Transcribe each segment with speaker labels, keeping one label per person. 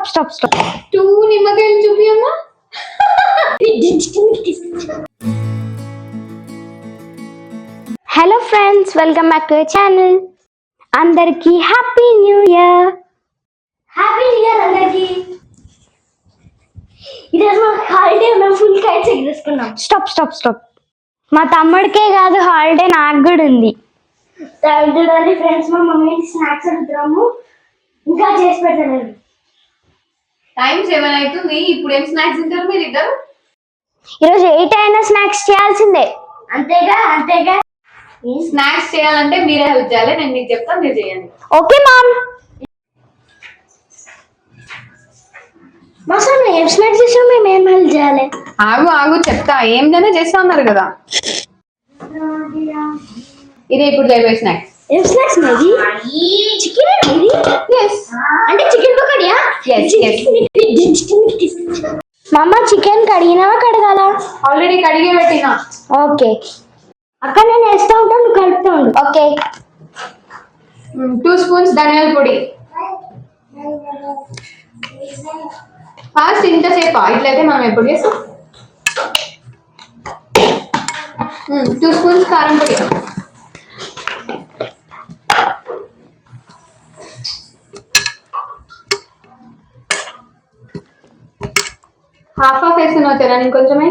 Speaker 1: Stop.
Speaker 2: 2 నిమ్మకాయలు చూపియమ్మా.
Speaker 1: Hello friends, welcome back to our channel. అందరికి హ్యాపీ న్యూ ఇయర్.
Speaker 3: అందరికి ఈరోజు మాకు హాలిడే ఉన్నాం, ఫుల్ కైట్స్ ఎగరేసుకున్నాం.
Speaker 1: స్టాప్. మా తమ్ముడికే కాదు హాలిడే, నాకు కూడా ఉంది.
Speaker 3: చూడండి ఫ్రెండ్స్, మా మమ్మీ స్నాక్స్ అడుగుతాము, ఇంకా చేసి పెట్టలేదు.
Speaker 2: టైం 7 అవుతుంది. ఇప్పుడు ఏం స్నాక్స్ తింటారు మీరు ఇద్దరు?
Speaker 1: ఈరోజు 8 అయినా స్నాక్స్ చేయాల్సిందే.
Speaker 3: అంతేగా
Speaker 2: స్నాక్స్ చేయాలంటే మీరే హెల్ప్ చేయాలి. నేను మీకు చెప్తాను, మీరు చేయండి.
Speaker 1: Okay ma'am.
Speaker 3: మా సార్ ఏం స్నాక్స్ చేసాం, మేము ఏం హెల్ప్ చేయాలి?
Speaker 2: ఆగు చెప్తా. ఏంటనే చేస్తా ఉన్నారు కదా. ఇదే ఇప్పుడు చేయబోయే స్నాక్స్.
Speaker 3: ఏం స్నాక్స్ ఇది? చికెన్ ఇది?
Speaker 2: yes
Speaker 3: అంటే చికెన్ పకోడియా?
Speaker 2: yes
Speaker 1: మా అమ్మ చికెన్ కడిగినావా కడగాల?
Speaker 2: ఆల్రెడీ కడిగే పెట్టినా.
Speaker 1: ఓకే
Speaker 3: అక్క, నేను వేస్తా ఉంటాను, నువ్వు కలుపుతా ఉండు.
Speaker 1: ఓకే.
Speaker 2: 2 స్పూన్స్ ధనియాల పొడి. ఫాస్ట్ ఇంతసేపా? ఇట్లయితే మనం ఎప్పుడు చేస్తాం. 2 స్పూన్స్ కారం పొడి. హాఫ్ వేసుకుని వచ్చారా? నేను కొంచెమే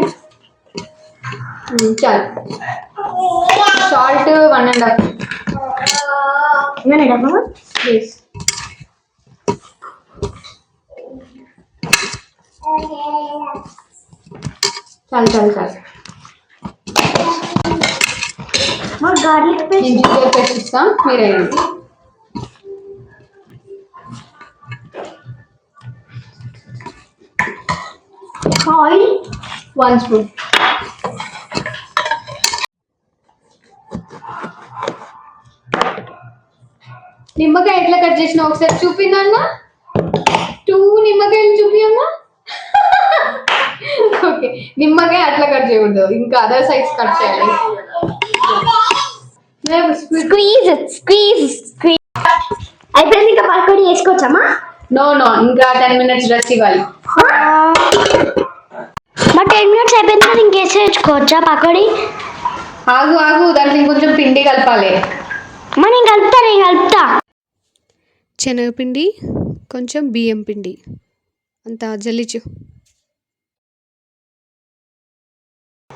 Speaker 2: చాలు. సాల్ట్ 1.5. ప్లీజ్. చాలు.
Speaker 3: మా గార్లిక్ పేస్ట్
Speaker 2: జింజర్ పేస్ట్ ఇస్తాం, మీరే వేయండి.
Speaker 3: Oil
Speaker 2: 1 spoon. నిమ్మకాయ ఎట్లా కట్ చేసినా ఒకసారి చూపిందన్నా. 2 నిమ్మకాయలు చూపియమ్మా. ఓకే, నిమ్మకాయ అట్లా కట్ చేయకూడదు, ఇంకా అదర్ సైజ్ కట్ చేయాలి.
Speaker 1: స్క్వీజ్.
Speaker 3: అయిపోయింది, ఇంకా పకోడీ వేసుకోవచ్చమ్మా?
Speaker 2: నో ఇంకా 10 minutes రెస్ట్ ఇవ్వాలి.
Speaker 1: మా 10 minutes అయిపోయింది కదా, ఇంకేసేసుకోవచ్చా పకోడీ?
Speaker 2: ఆగు దాంట్లో ఇంకొంచెం పిండి కలపాలి.
Speaker 1: నేను కలుపుతా.
Speaker 4: శనగపిండి, కొంచెం బియ్యం పిండి, అంతా జల్లిచు.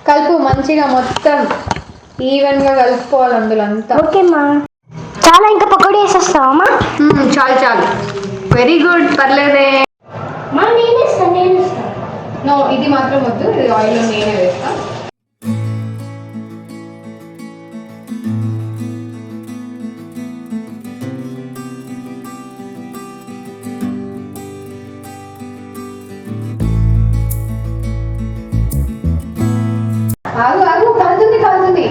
Speaker 2: కలుపు మంచిగా, మొత్తం ఈవెన్ గా కలుపుకోవాలి అందులో అంతా.
Speaker 1: ఓకే మా. చాలా, ఇంకా పకోడీ వేసేస్తావమ్మా?
Speaker 2: చాలు. వెరీ గుడ్, పర్లేదే.
Speaker 3: నేను ఇస్తాను.
Speaker 2: నో, ఇది మాత్రం వద్దు, ఇది ఆయిల్ నేనే వేస్తా. ఆగు, కాలుతుంది.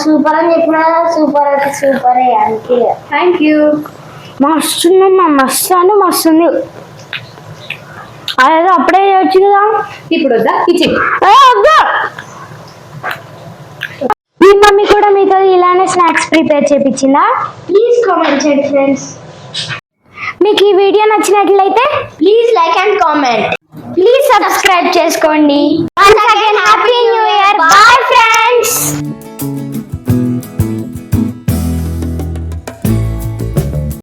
Speaker 3: సూపర్ అని చెప్పిన, సూపర్ అంటే
Speaker 2: థ్యాంక్ యూ.
Speaker 1: మస్తుంది. అదేదో అప్పుడే చేయొచ్చు కదా.
Speaker 2: ఇప్పుడు వద్దా? కిచెన్
Speaker 1: మీ మమ్మీ కూడా మీతో ఇలానే స్నాక్స్ ప్రిపేర్ చేయించిందా?
Speaker 3: ప్లీజ్ కామెంట్ చేయండి ఫ్రెండ్స్.
Speaker 1: మీకు ఈ వీడియో నచ్చినట్లయితే
Speaker 3: please like and comment.
Speaker 1: Please subscribe చేసుకోండి.